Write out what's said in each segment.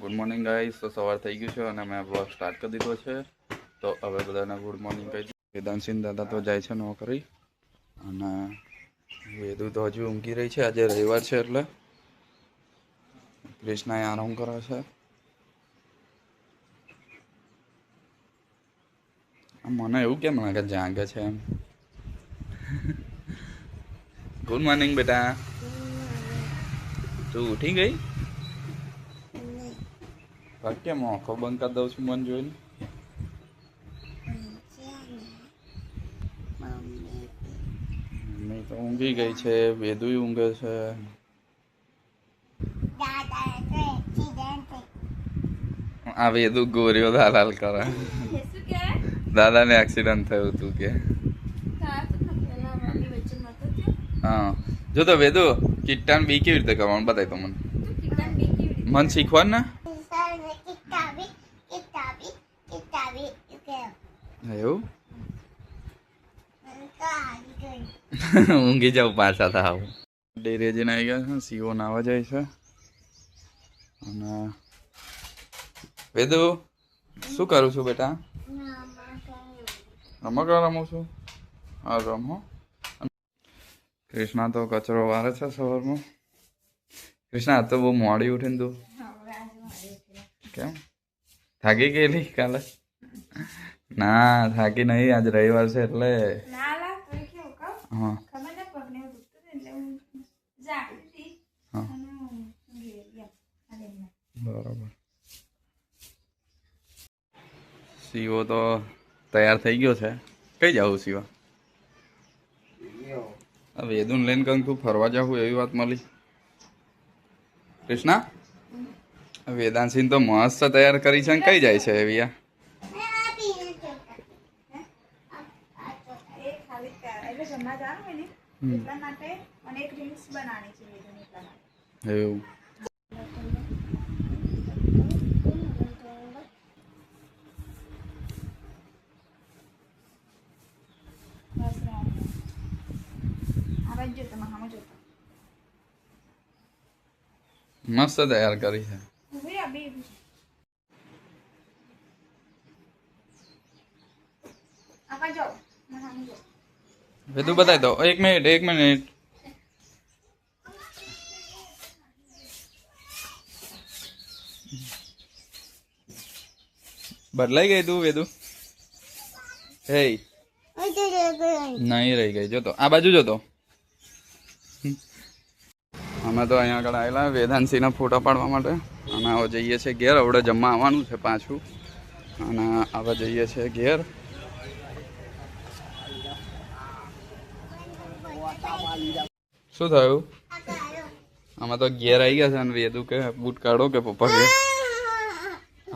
Good morning guys. તો સવાર થઈ ગયું છે અને મેં બ્લોગ સ્ટાર્ટ કરી દીધો છે. તો હવે બધાને ગુડ મોર્નિંગ કહી દઉં. વેદાંતસિંહ દાદા તો જાય છે નોકરી અને વેદુ તો હજુ ઊંઘી રહી છે. આજે રવિવાર છે એટલે કૃષ્ણાએ આરામ કરે છે. મને એવું કેમ લાગે જાગે છે એમ. ગુડ મોર્નિંગ બેટા. તું ઉઠી ગઈ? કેમ આંખો બંધ કરી દઉં છું મન જોઈને? મમ્મી તો ઊંઘી ગઈ છે, વેદુ ઊંઘે છે. આ વેદુ ગોરીઓ દાલાલ કરે. દાદાને એક્સિડન્ટ થયું હતું કે હા. જો તો વેદુ કિટ્ટાન બી કેવી રીતે કરવાનું બતાય તો મને. મન શીખવાડ ને. એવું ઊંઘી જાવ પાછા થાવ. ડેરે જઈને આવી ગયા છે. સીઓ નાવા જાય છે. અને વેદુ શું કરું છું બેટા? રમકડા રમું છું. હા રમો. કૃષ્ણા તો કચરો વારે છે સવારમાં. કૃષ્ણા આજ તો બહુ મોડી ઉઠીને તું કેમ થાકી ગયેલી કાલે? ના થાકી નહીં, આજ રવિવાર છે એટલે. હા બરાબર. સીવો તો તૈયાર થઈ ગયો છે. કઈ જાવું સીવા? વેદુને લઈને કંઈક તું ફરવા જાવું એવી વાત મળી. કૃષ્ણા વેદાંતસિંહ તો મસ્ત તૈયાર કરી છે. કઈ જાય છે એવી? એવું મસ્ત તૈયાર કરી છે. વેદુ બતાય તો. એક મિનિટ. બદલાઈ ગઈ તું વેદુ? હે નહીં રહી ગઈ. જોતો આ બાજુ જોતો. અમે તો અહીંયા આગળ આવેલા વેદાંતસિંહના ફોટા પાડવા માટે અને હવે જઈએ છીએ ઘેર. હવે જમવા આવવાનું છે પાછું અને હવે જઈએ છીએ ઘેર. શું થયું? અમે તો ઘેર આવી ગયા છે અને વેદુ કે બૂટ કાઢો કે પપ્પા કે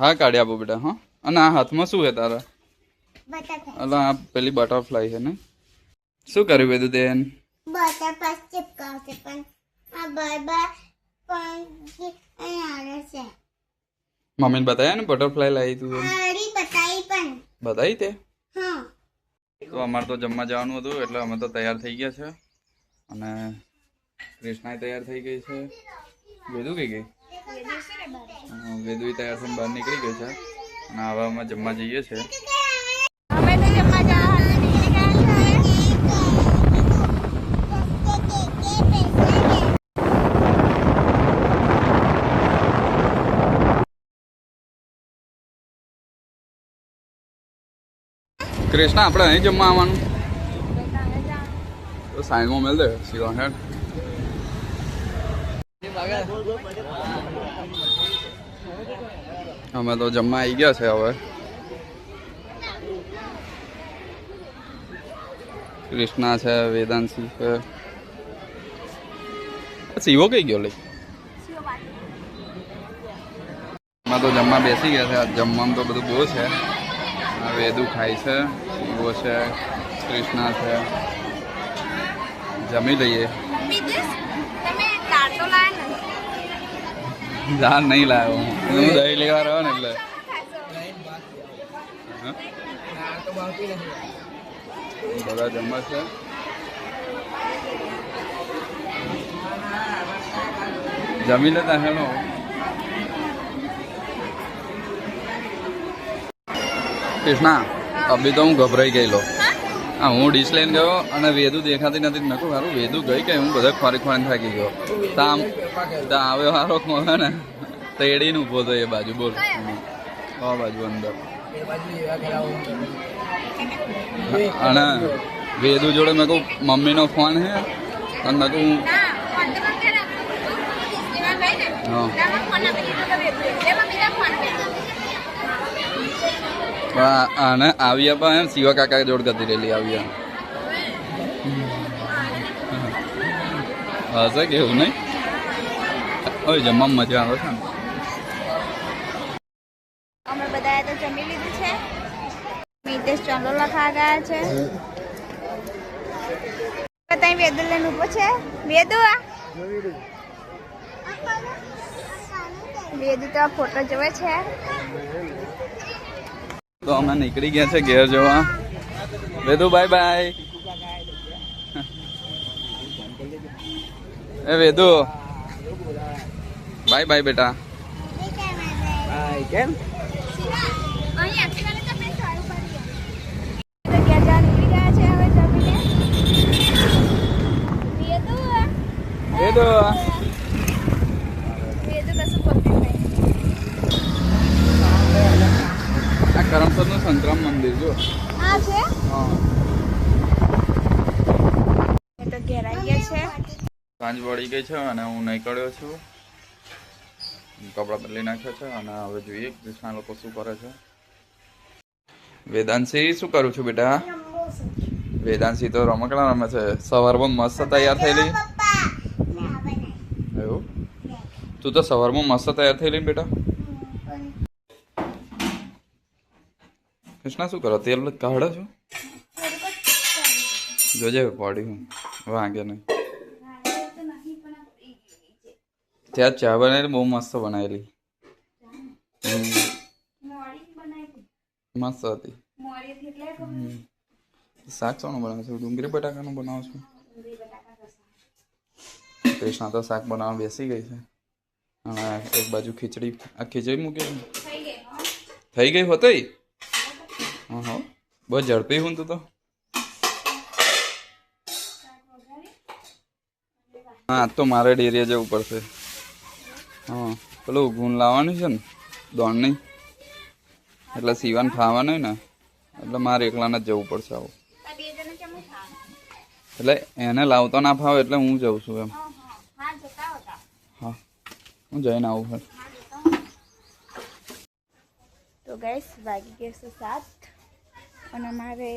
હા કાઢી આપો બેટા. હા અને આ હાથમાં શું છે તારા? એટલે આ પેલી બટરફ્લાય છે ને. શું કર્યું વેદુ બેન? મમ્મીને બતાવ્યા ને બટરફ્લાય લાવી તું? બતાવી તે? તો અમારે તો જમવા જવાનું હતું એટલે અમે તો તૈયાર થઈ ગયા છે અને કૃષ્ણા તૈયાર થઈ ગઈ છે. વેદુ કઈ ગઈ? વેદુ તૈયાર થઈને બહાર નીકળી ગઈ છે અને હવે અમે જમવા જઈએ છીએ. કૃષ્ણા આપણે અહીં જમવા આવવાનું તો સાઈડમાં મેળ દે સીવા હેડ. અમે તો જમવા આવી ગયા છે હવે. કૃષ્ણા છે, વેદાંતસિંહ છે. સીવો કઈ ગયો લઈ? અમે તો જમવા બેસી ગયા છે. જમવાનું તો બધું બહુ છે. વેદુ ખાય છે, શિવો છે, કૃષ્ણા છે. જમી લઈએ. દાળ નહીં લાવ્યો હું દહીં લેવા રહ્યો ને એટલે. બધા જમવા છે. જમી લેતા હેલો. કૃષ્ણા અભી તો હું ગભરાઈ ગયેલો. હા હું ડીશ લઈને ગયો અને વેદુ દેખાતી નથી. મેં કહું સારું વેદુ ગઈ કે હું બધા ખોરી થાકી ગયો. ત્યાં આવ્યો સારો ખોલે ને તો એડીને ઊભો હતો એ બાજુ. બોલ આ બાજુ અંદર. અને વેદુ જોડે મેં કહું મમ્મીનો ફોન હે અને મેં કહું અને આવ્યા પણ એમ શિવા કાકા જોડ કરતી રહેલી આવ્યા હશે કેવું નહીં. હવે જમવામાં મજા આવે છે ને. અમે બધાએ તો જમી લીધું છે. મિતેશ ચાંદલો લખા ગયા છે. ત્યાં વેદુ લઈને ઉભો છે. વેદુ વેદુ તો ફોટો જોવે છે. તો અમે નીકળી ગયા છે ઘેર જોવા. Vedu bye bye. એ વેદુ બાય બાય બેટા. કેમ વેદુ આ કરમસદ નું સંતરામ મંદિર જો. હા છે. હા તો ઘેર આવી ગયા છે. સાંજ વળી ગઈ છે અને હું નીકળ્યો છું. કપડાં બદલી નાખ્યા છે અને હવે જોઈએ કૃષ્ણા લોકો શું કરે છે. વેદાંશી શું કરું છું બેટા? વેદાંશી તો રમકડા રમે છે. સવારમાં મસ્ત તૈયાર થયેલી. એવું તું તો સવારમાં મસ્ત તૈયાર થયેલી બેટા. કૃષ્ણા શું કરો? તેલ કાઢો છો? જોજે પડી હું વાગે નહીં. ત્યાં ચા બનાવેલી બહુ મસ્ત બનાવેલી. મસ્ત હતી. શાક શાનું બનાવે છે? ડુંગળી બટાકાનું બનાવો છો? કૃષ્ણા તો શાક બનાવવા બેસી ગઈ છે અને એક બાજુ ખીચડી. આ ખીચડી મૂકી થઈ ગઈ હોતી. હા હા બહુ ઝડપી હું તું તો. હા તો મારે ડેરીએ જવું પડશે. હા પેલું ગુણ લાવવાનું છે ને દોણની એટલે સીવાન ખાવાનું ને એટલે મારે એકલાને જ જવું પડશે. આવું એટલે એને લાવતો ના ફાવે એટલે હું જઉં છું એમ. હા હું જઈને આવું છે. તો ગાઈસ વાગી ગયા છે 7 અને અમારે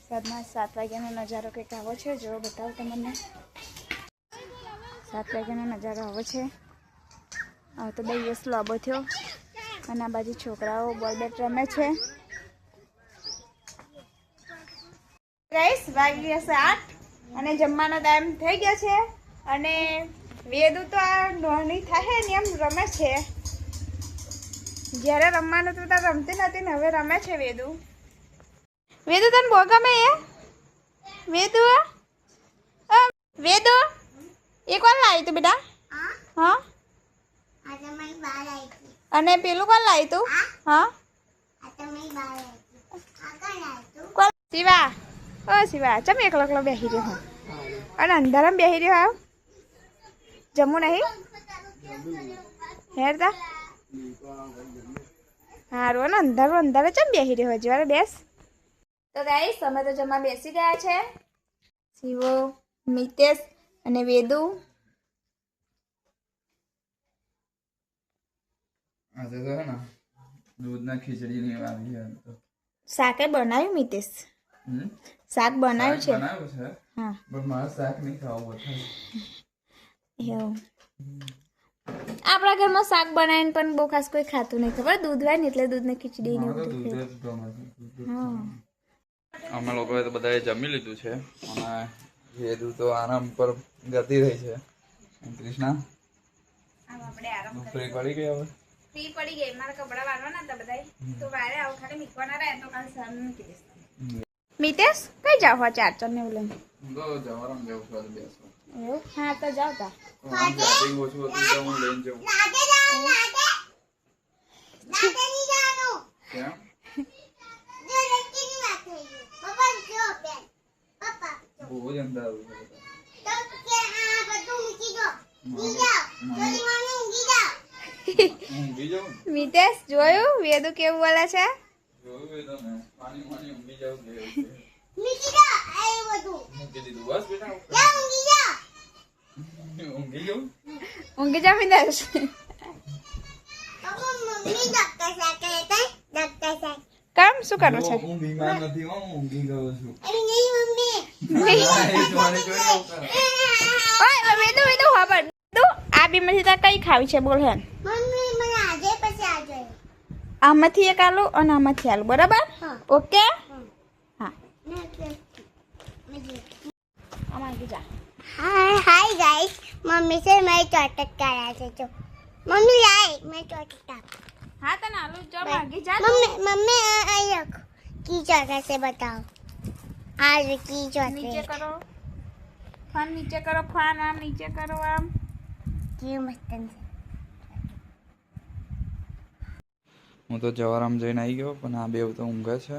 સાંજના 7 વાગ્યાનો નજારો કંઈક આવો છે. જો બતાવો તમને 7 વાગ્યાનો નજારો આવો છે. હવે તો 2 દિવસ લોબો થયો અને આ બાજુ છોકરાઓ બોલ બેટ રમે છે. ગાઈસ વાગી ગયા છે 8 અને જમવાનો ટાઈમ થઈ ગયો છે અને વેદુ તો આ નોની થાય ને એમ રમે છે. જ્યારે રમવાનું હતું ત્યારે રમતી નથી ને હવે રમે છે વેદુ. વેદુ તને બહુ ગમે એ? વેદુ વેદુ એ કોણ લાવી તું બેટા? હા અને પેલું કોણ લાવી તું? હા શિવા. ઓ શિવા ચમ એકલો એકલો બેસી રહ્યો અને અંધારામાં બેસી રહ્યો? આવ જમવું નહીં હેરતા સારું ને અંધારું અંધારે ચમ બેસી રહ્યો? હજી વાર બેસ. તો ગાઈસ અમે તો જમવા બેસી ગયા છે. શિવો, મિતેશ અને વેદુ. આજે તો હે ને દૂધના ખીચડીની આવી છે. શાકે બનાવ્યું મિતેશ? શાક બનાવ્યું છે. બનાવ્યું છે હા પણ મારે શાક નહીં ખાવું હતું. એવું આપણા ઘરમાં શાક બનાવીને પણ બહુ ખાસ કોઈ ખાતું નહીં. ખબર દૂધ હોય ને એટલે દૂધને ખીચડી ને હા. અમે લોકોએ તો બધાએ જમી લીધું છે અને વેદુ તો આરામ પર જતી રહી છે. કૃષ્ણા આપણે આરામ ફ્રી પડી ગઈ હવે? ફ્રી પડી ગઈ. મારા કપડા વાળવાના હતા બધા તો વારે આવ ખાલી મીકવાના રહ્યા તો કાલ સાંજ મૂકી દઈશ. મિતેશ કઈ જાવ હો 4 ને એવું લઈને? તો જવાનું જવું છે બેસવા. એવું હા તો જાવ તા. ચાર્જિંગ ઓછું હતું તો હું લઈને જવું. ઊંઘી જાઉં ને. મિતેશ જોયું વેદુ કેવું બોલે છે જોયું એ તમે પાણી પાણી ઊંઘી જાઉં કે એવું છે. મૂકી મૂકી દીધું બસ બેટા ઊંઘી જાઉં. ઊંઘી જા મિતેશ કામ શું કરો છો હું બીમાર નથી હો, હું ઊંઘી ગયો છું. ઓય વેદુ વેદુ ખબર વેદુ આ બીમાંથી તાર કઈ ખાવી છે બોલ હે આમાંથી એક આલુ અને આમાંથી આલુ બરાબર ઓકે હા આમાંથી જા हाय गाइस मम्मी से मैं चौटक करा से जो मम्मी लाए मैं चौटक હા તને આલુ જો માગી જા मम्मी मम्मी आई रखो की जगह से बताओ आज की નીચે जगह કરો ફાન નીચે કરો ફાન આમ નીચે કરો આમ की मस्तन से હું તો જવારામ જઈને આવી ગયો પણ આ બે તો ઊંઘે છે.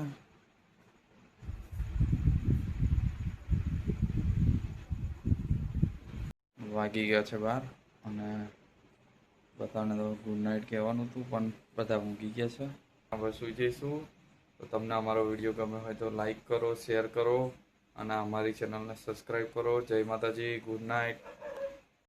વાગી ગયા છે 12 અને બધાને તો ગુડ નાઇટ કહેવાનું હતું પણ બધા ઊંઘી ગયા છે. હવે સૂઈ જઈશું. તો તમને અમારો વિડીયો ગમે હોય તો લાઈક કરો, શેર કરો અને અમારી ચેનલને સબસ્ક્રાઈબ કરો. જય માતાજી, ગુડ નાઇટ.